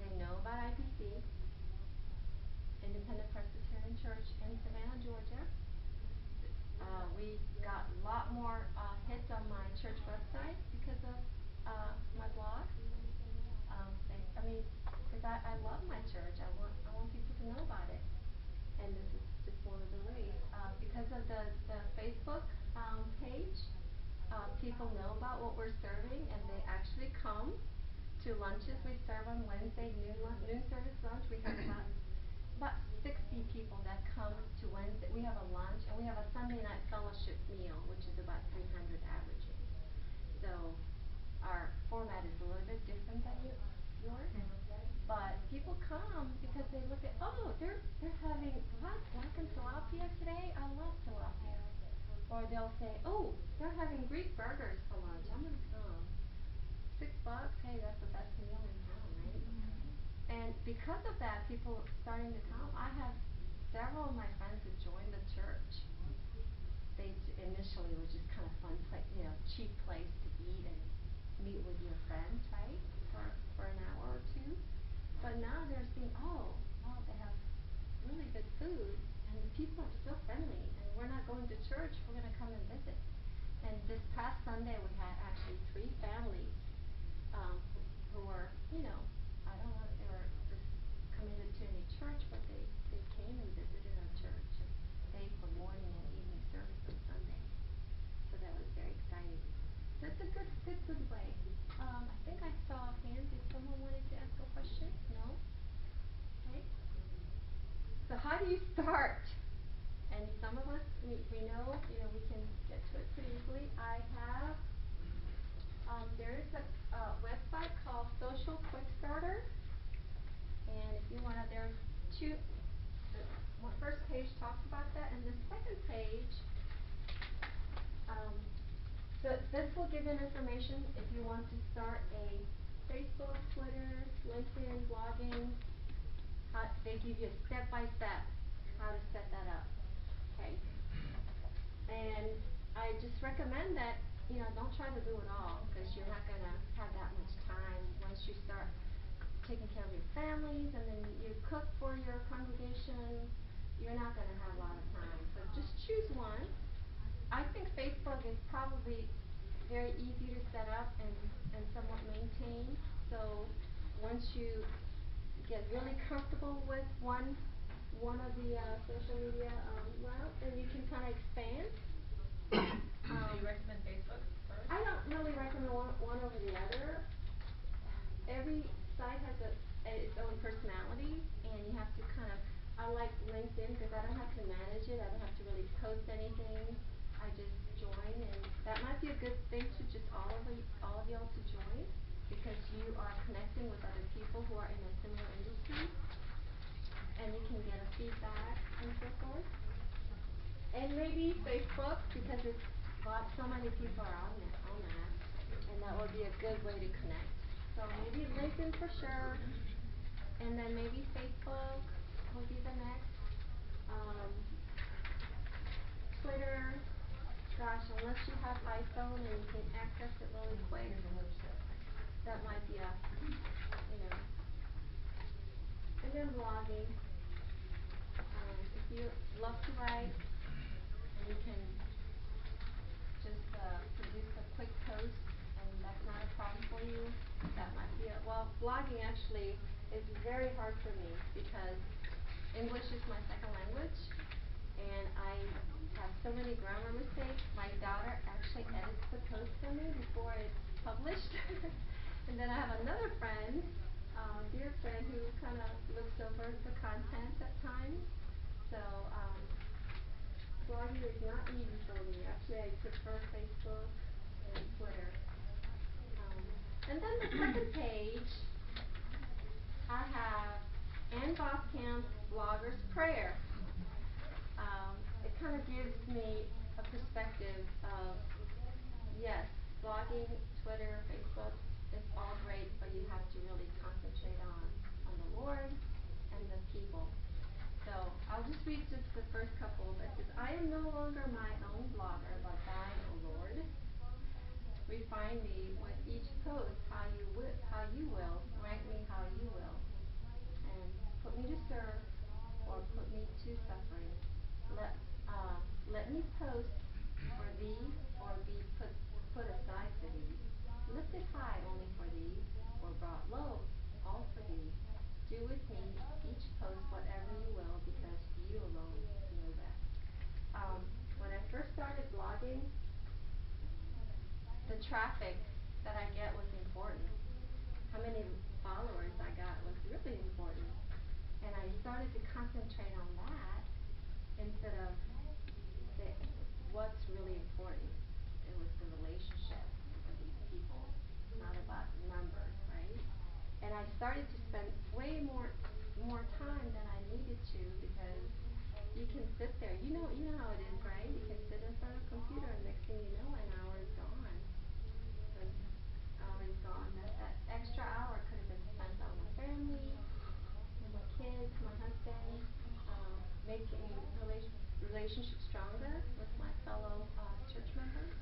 They know about IPC, Independent Presbyterian Church in Savannah, Georgia. We got a lot more hits on my church website because of my blog. Because I love my church. I want people to know about it. And this is just one of the ways. Because of the Facebook page, people know about what we're serving, and they actually come to lunches we serve on Wednesday, noon service lunch. We have about 60 people that come to Wednesday. We have a lunch, and we have a Sunday night fellowship meal, which is about 300 averaging. So our format is a little bit different than yours. But people come because they look at, oh, they're having black and tilapia today. I love tilapia. Or they'll say, oh, they're having Greek burgers for lunch. I'm gonna come. $6. Hey, that's the best meal in town, right? And because of that, people are starting to come. I have several of my friends who joined the church. They initially was just kind of fun, cheap place to eat and meet with your friends, right? For an hour or two. But now they're seeing, oh, wow, they have really good food, and the people are so friendly, and we're not going to church, we're going to come and visit. And this past Sunday, we had actually 3 families who were, I don't know if they were just committed to any church, but they came and visited our church and stayed for morning and evening service on Sunday. So that was very exciting. So it's a good way. I think I saw a hand. Did someone wanted to ask a question? No? Okay. So how do you start? And some of us, we know, we can get to it pretty easily. I have, there is a website called Social Quick Starter. And if you want to, there's 2, the first page talks about that, and the second page, this will give you information if you want to start a Facebook, Twitter, LinkedIn, blogging. They give you step-by-step how to set that up. Okay? And I just recommend that, don't try to do it all, because you're not going to have that much time. Once you start taking care of your families, and then you cook for your congregation, you're not going to have a lot of time. So just choose one. I think Facebook is probably very easy to set up and somewhat maintain. So once you get really comfortable with one of the social media route, then you can kind of expand. So you recommend Facebook first? I don't really recommend one over the other. Every site has its own personality, and you have to kind of. I like LinkedIn because I don't have to manage it. I don't have to really post anything. I just join, and that might be a good thing to just all of y'all to join, because you are connecting with other people who are in a similar industry, and you can get a feedback and so forth. And maybe Facebook, because so many people are on that, and that would be a good way to connect. So maybe LinkedIn for sure, and then maybe Facebook will be the next. Twitter, gosh, unless you have iPhone and you can access it really quick, that might be and then blogging. If you love to write, and you can just produce a blogging actually is very hard for me because English is my second language, and I have so many grammar mistakes. My daughter actually edits the post for me before it's published. And then I have another friend, dear friend, who kind of looks over the content at times. So, blogging is not easy for me. Actually, I prefer Facebook and Twitter. And then the second page, I have Ann Boskamp's Blogger's Prayer. It kind of gives me a perspective of, yes, blogging, Twitter, Facebook, it's all great, but you have to really concentrate on the Lord and the people. So I'll just read just the first couple. It says, I am no longer my own blogger, but thine, O Lord. Refine me with each post how you will, rank me how you will, and put me to serve or put me to suffering. Let me post for thee or be put aside for thee, lifted high only for thee, or brought low all for thee. Do with me each post whatever you will, because you alone know best. When I first started blogging, the traffic that I get was important. How many followers I got was really important. And I started to concentrate on that instead of what's really important. It was the relationship with these people, not about numbers, right? And I started to spend way more time than I needed to, because you can sit there. You know how it is, right? You can sit in front of a computer, and next thing you know, an hour is gone. That extra hour could have been spent on my family, with my kids, my husband, making relationships stronger with my fellow church members.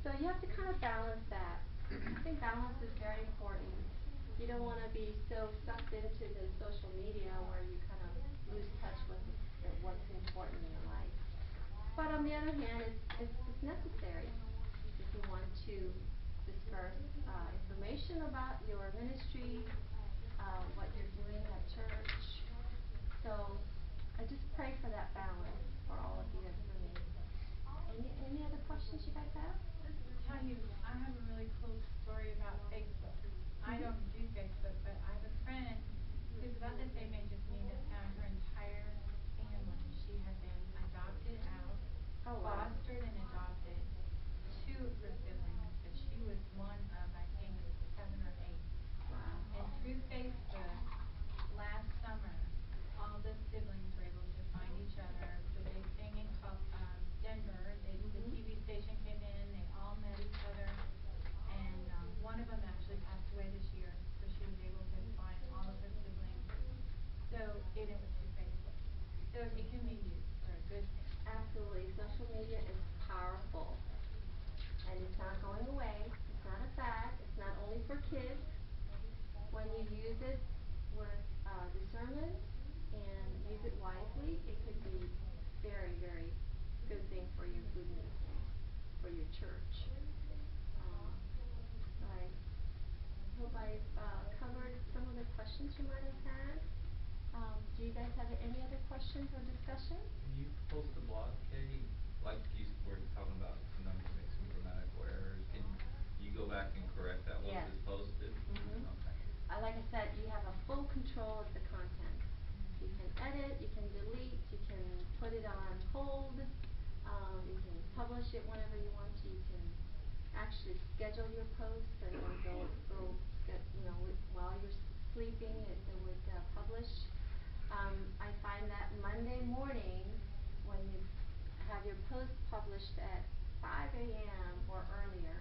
So you have to kind of balance that. I think balance is very important. You don't want to be so sucked into the social media where you kind of lose touch with what's important in your life. But on the other hand, it's necessary if you want to disperse information about your ministry, what you're doing at church. So I just pray for that balance for all of you and for me. Any other questions you guys have? Just to tell you, I have a really cool story about Facebook. I don't do Facebook, but I have a friend who's about the same age as me that found her entire family. She had been adopted out, fostered and adopted, 2 of her siblings, but she was one of, I think, 7 or 8. And through Facebook, last summer, all the siblings were able to find each other. The big thing in Denver, the TV station came in, they all met each other, and one of them actually passed away this year, so she was able to find all of her siblings. So, and it was through Facebook. So it can be used for a good thing. Absolutely. Social media is powerful, and it's not going away. It's not a fad. It's not only for kids. When you use it with discernment and use it wisely, it could be very, very good thing for your food ministry, for your church. I hope I've covered some of the questions you might have had. Do you guys have any other questions or discussion? Can you post a blog, Kay, like you were talking about, sometimes you make some grammatical errors? Can you go back and correct that once it's posted? Mm-hmm. Okay. Like I said, you have a full control of the content. You can edit, you can delete, you can put it on hold, you can publish it whenever you want to. You can actually schedule your posts, and it would go while you're sleeping, it would publish. I find that Monday morning, when you have your post published at 5 a.m. or earlier,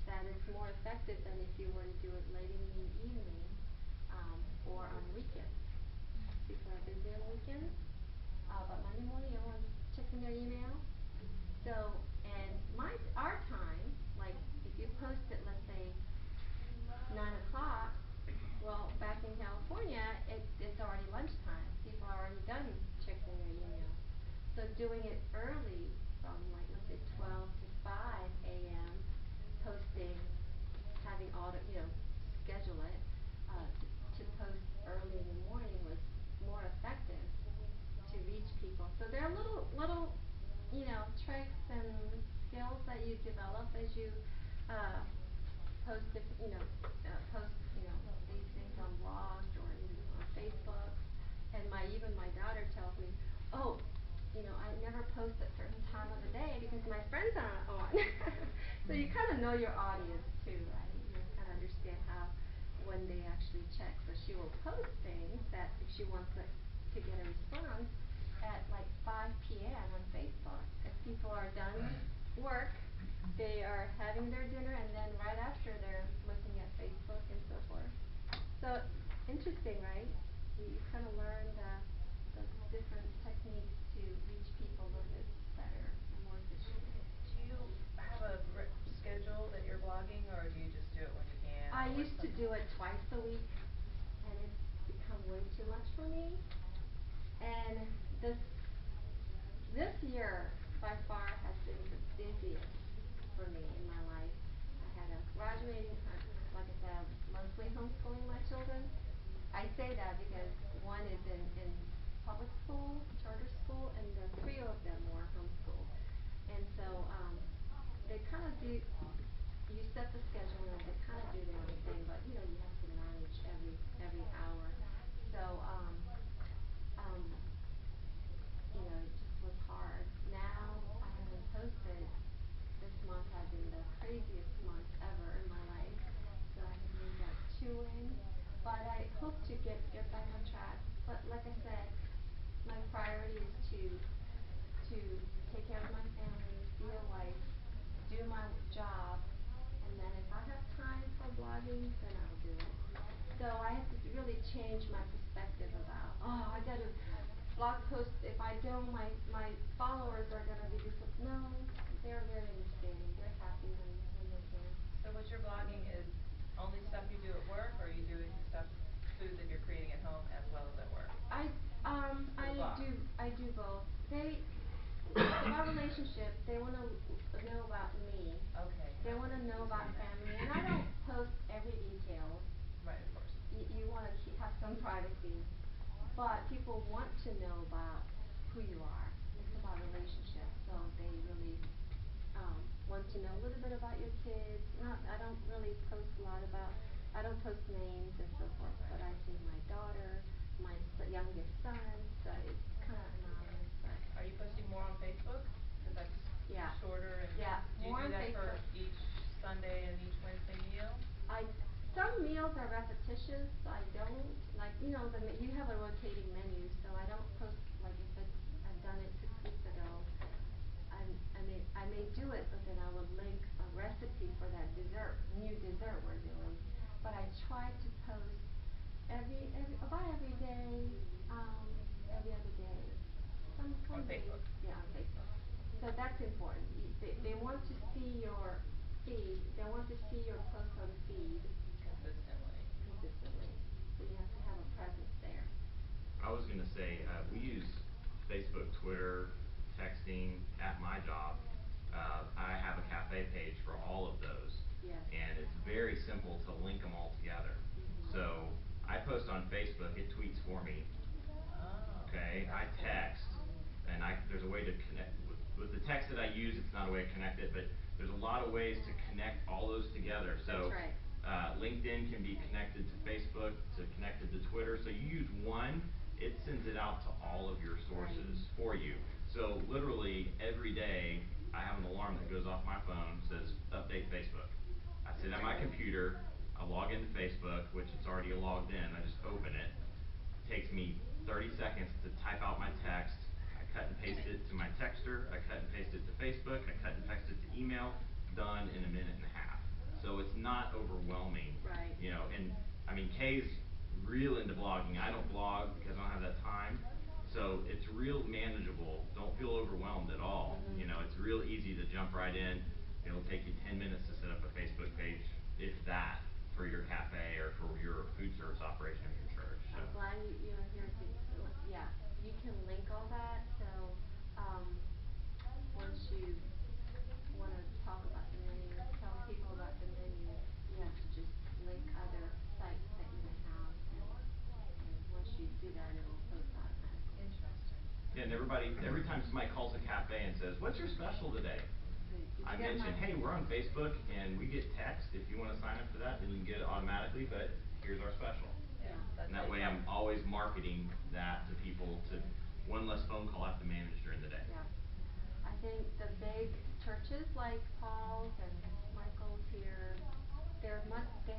that is more effective than if you were to do it late in the evening or on weekends. People are busy on weekends, but Monday morning everyone's checking their email. So, and our time, like if you post it, let's say 9 o'clock, well, back in California, it's already lunchtime. People are already done checking their email. So doing it early, from like let's say 12 to 5 a.m. posting, having schedule it, you develop as you, post different, these things on blogs or even on Facebook. And even my daughter tells me, oh, I never post at certain time of the day because my friends aren't on. So you kind of know your audience too, right? You kind of understand when they actually check. So she will post things that if she wants to get a response at like 5 p.m. on Facebook. If people are done work, they are having their dinner, and then right after they're looking at Facebook and so forth. So interesting, right? You kind of learn the different techniques to reach people a little bit better and more efficiently. Do you have a schedule that you're blogging, or do you just do it when you can? I used to do it twice a week, and it's become way too much for me. And this year by far has been the busiest for me in my life. I had a graduating, like I said, monthly homeschooling my children. I say that because one is in public school, charter school, and the 3 of them were homeschooled. And so they kind of do. You set the schedule and they kind of do their own thing, but you have to manage every hour. So it just was hard. Now I haven't posted. This month has been the craziest month ever in my life. So I have maybe got 2 in, but I hope to get back on track. But like I said, my priority is to take care of my family, be a wife, do my job, and then if I have time for blogging, then I'll do it. So I have to really change my perspective about, I got to blog post. If I don't, my followers are going to be disappointed. No, they're very understanding. They're happy when they can. So what you're blogging is only stuff you do at work, or are you doing food that you're creating at home as well as at work? I do both. My relationship, they want to know about me. Okay. They want to know about family, and I don't post every detail. Right, of course. You want to have some privacy, but people want to know about who you are. It's about relationships, so they really want to know a little bit about your kids. I don't really post a lot about. I don't post names and so forth, but I say my daughter, my youngest son, so it's kind of anonymous. But are you posting more on Facebook? Because that's shorter. And do you do that for each Sunday and each Wednesday meal? Some meals are repetitious, so I don't. Like, you have a rotating menu, so I don't post, like if I've done it 6 weeks ago, I may do it, but then I would link a recipe for that new dessert we're doing. But I try to post about every day, every other day. On Facebook? Yeah, on Facebook. So that's important. They want to see your feed. They want to see your post on the feed. Consistently. So you have to have a presence there. I was going to say, we use Facebook, Twitter, texting at my job. I have a cafe page for all of those. Yes. And it's very simple to link them all together. So I post on Facebook, it tweets for me. Okay, I text, and there's a way to connect. With the text that I use, it's not a way to connect it, but there's a lot of ways to connect all those together. So that's right. LinkedIn can be connected to Facebook, connected to Twitter. So you use one, it sends it out to all of your sources for you. So literally every day, I have an alarm that goes off my phone, says update Facebook. I sit at my computer, I log into Facebook, which it's already logged in. I just open it. It takes me 30 seconds to type out my text. I cut and paste it to my texter. I cut and paste it to Facebook. I cut and paste it to email. Done in a minute and a half. So it's not overwhelming. Right. And I mean, Kay's real into blogging. I don't blog because I don't have that time. So it's real manageable. Don't feel overwhelmed at all. It's real easy to jump right in. It'll take you 10 minutes to set up a Facebook page, if that, for your cafe or for your food service operation of your church. So. I'm glad you're here to, you can link all that. So once you want to talk about the menu, tell people about the menu, you have to just link other sites that you may have, and once you do that, it will post automatically. Interesting. Yeah, and every time somebody calls a cafe and says, "What's your special today?" I get mentioned, my- hey, we're on Facebook and we get text, if you wanna sign up for that, then you can get it automatically, but here's our special. Yeah, that's And that what way it's I'm on. always marketing that to people to, one less phone call I have to manage during the day. Yeah. I think the big churches like Paul's and Michael's here, they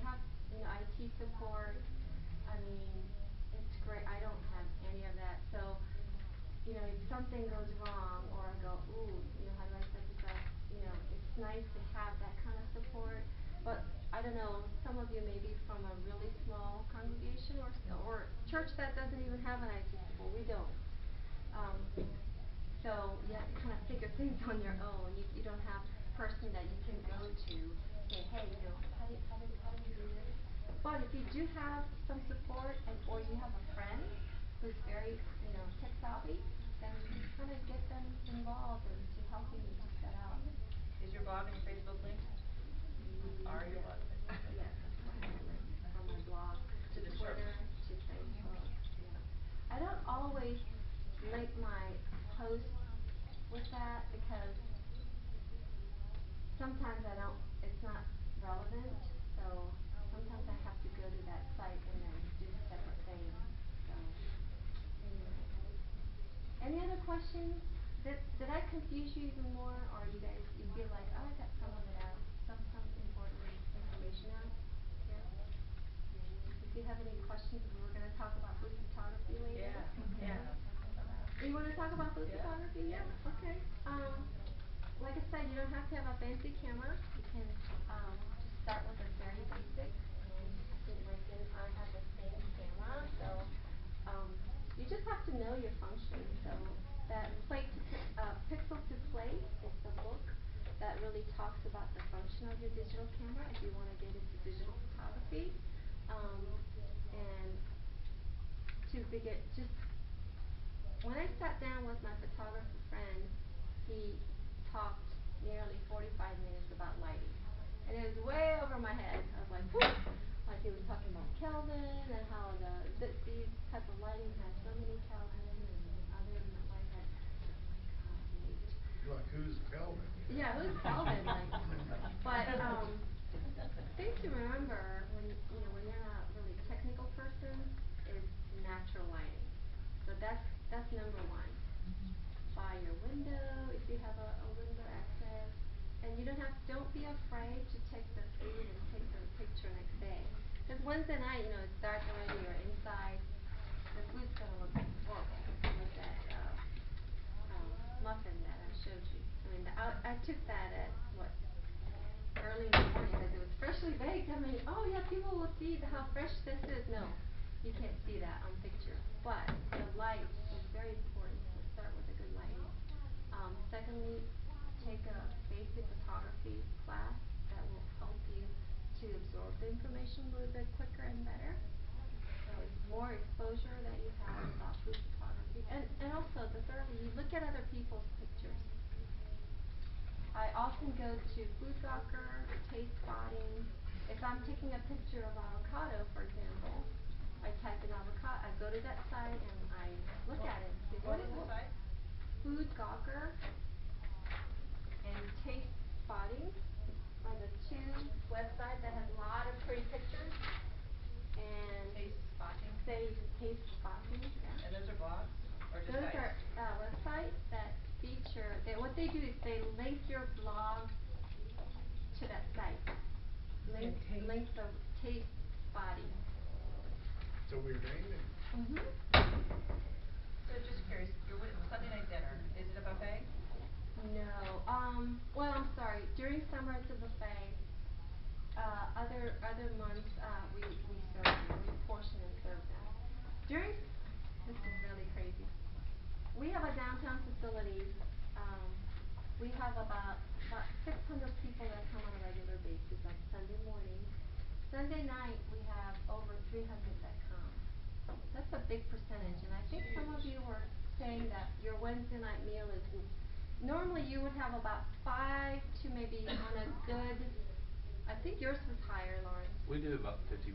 have, you know, IT support. I mean, it's great. I don't have any of that. So, you know, if something goes wrong or I go, ooh, you know, how do I set this up? You know, it's nice to have that kind of support. But I don't know, some of you may be from a really small congregation or church that doesn't even have an IT support. We don't. So you have to kind of figure things on your own. You don't have a person that you can go to say, hey, you know, how do we do this? But if you do have some support or you have a friend who's very, you know, tech savvy, then you can kind of get them involved and to helping you to set up. Is your blog and your Facebook linked? Are your blog and Facebook linked? Yes, that's what I link from my blog To the Twitter church. to Facebook. Yeah. I don't always link my posts with that because sometimes it's not relevant, so sometimes I have to go to that site and then do separate things. So anyway. Any other questions? Did I confuse you even more, or you feel like, oh, I got some of it out, some important information out? Yeah. If you have any questions, we were going to talk about food photography later. Yeah. You want to talk about food photography? Yeah. Okay. Like I said, you don't have to have a fancy camera. You can just start with a very basic. I think I have the same camera, so you just have to know your function. So that Pixel to Plate is the book that really talks about the function of your digital camera if you want to get into digital photography. And just when I sat down with my photographer friend, he talked nearly 45 minutes about lighting. And it was way over my head. I was like, whew! Like he was talking about Kelvin and how these type of lighting has so many Kelvin and other light had, wait. You're like, who's Kelvin? Yeah, who's Kelvin? Like, but thing to remember when you're not really a technical person is natural lighting. So that's number one. By your window, if you have a window access, and don't be afraid to take the food and take the picture next day. Because Wednesday night, it's dark already, you're inside, the food's gonna look horrible. With that muffin that I showed you. I mean, I took that at early in the morning because it was freshly baked. I mean, oh yeah, people will see how fresh this is. No, you can't see that on picture. But the light is very important. So start with a good lighting. Secondly, take a basic photography class that will help you to absorb the information a little bit quicker and better. So it's more exposure that you have about food photography. And also, thirdly, you look at other people's pictures. I often go to Food Gawker, Taste Spotting. If I'm taking a picture of avocado, for example, I type in avocado. I go to that site and I look at it and say, What is the site? Food Gawker and Taste Spotting are the two websites that have a lot of pretty pictures. And Taste Spotting? Taste Spotting, yeah. And those are blogs or just Those sites? are websites that feature. What they do is they link your blog to that site. Link the Taste Spotting. It's a weird name. Mhm. So just curious, your Sunday night dinner, is it a buffet? No. Well, I'm sorry. During summer it's a buffet. Other months we serve them. We portion and serve them. This is really crazy. We have a downtown facility. We have about 600 people that come on a regular basis on Sunday morning. Sunday night we have over 300 that come. That's a big percentage, and I think some of you were saying that your Wednesday night meal is normally you would have about 5 to maybe on a good. I think yours was higher, Lawrence. We do about 50%.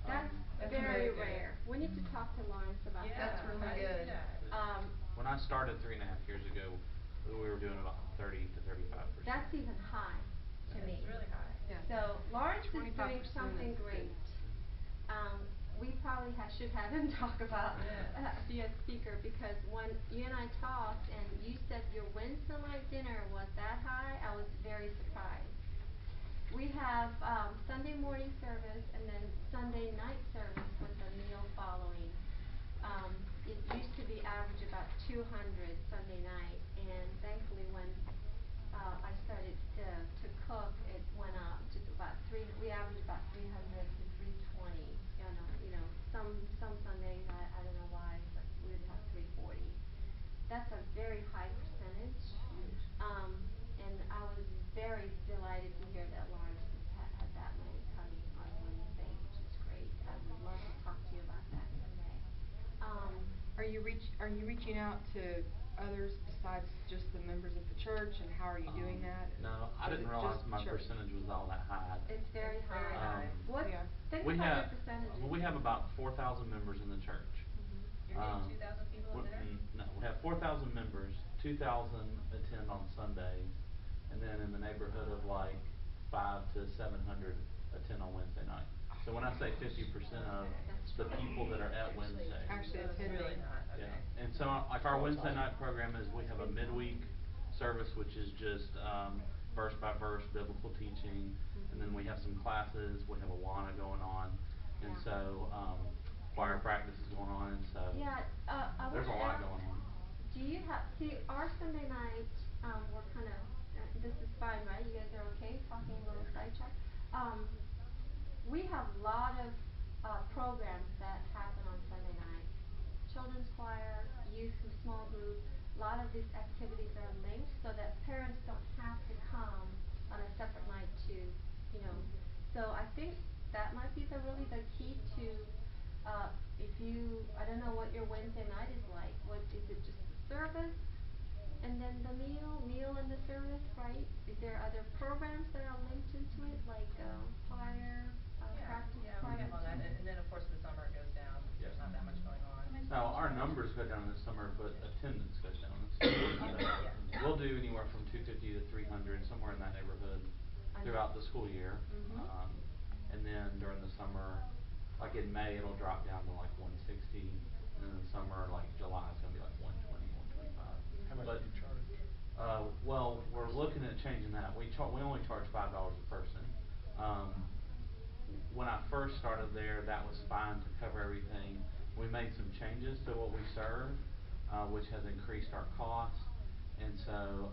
That's very rare. We need to talk to Lawrence about that. That's really good. When I started 3.5 years ago, we were doing about 30 to 35%. That's even high to me. It's really high. Yeah. So Lawrence is 25% doing something is good. great. We probably should have him talk about, be a speaker, because when you and I talked and you said your Wednesday night dinner was that high, I was very surprised. We have Sunday morning service and then Sunday night service with a meal following. It used to be average about 200 Sunday night, and thankfully when I started to cook, it went up to about we averaged about 300 to 320. Some Sundays, I don't know why, but we would have 340. That's a very high percentage. And I was very delighted to hear that Lawrence had that many coming on Wednesday, which is great. I would love to talk to you about that someday. Are you reaching out to others besides just the members of the church, and how are you doing that? No, I didn't realize my percentage was all that high. It's very high. Think we about have your percentages. we have about 4,000 members in the church. You're getting 2,000 people at dinner? No, we have 4,000 members, 2,000 attend on Sundays, and then in the neighborhood of like 500 to 700 attend on Wednesday night. So when I say 50% of the people that are at Wednesday. Actually attending. Really not, okay. Yeah, and so like our Wednesday night program is we have a midweek service, which is just verse by verse biblical teaching, and then we have some classes, we have Awana going on, and so choir practice is going on, and so there's a lot going on. Do you our Sunday night, we're kind of, this is fine, right? You guys are okay talking a little sidetrack? We have a lot of programs that happen on Sunday night. Children's choir, youth and small group, a lot of these activities are linked so that parents don't have to come on a separate night to, so I think that might be really the key to, I don't know what your Wednesday night is like. What is it, just the service and then the meal and the service, right? Is there other programs that are linked into it, like choir, practice? Yeah, we have all that, and then of course the summer it goes down, there's not that much going on. Now, our numbers go down this summer, but attendance goes down this summer. Yeah. We'll do anywhere from 250 to 300, somewhere in that neighborhood, throughout the school year. And then during the summer, like in May, it'll drop down to like 160, and in the summer, like July, it's gonna be like 120, 125. How much do you charge? Well, we're looking at changing that. We only charge $5 a person. When I first started there, that was fine to cover everything. We made some changes to what we serve, which has increased our costs, and so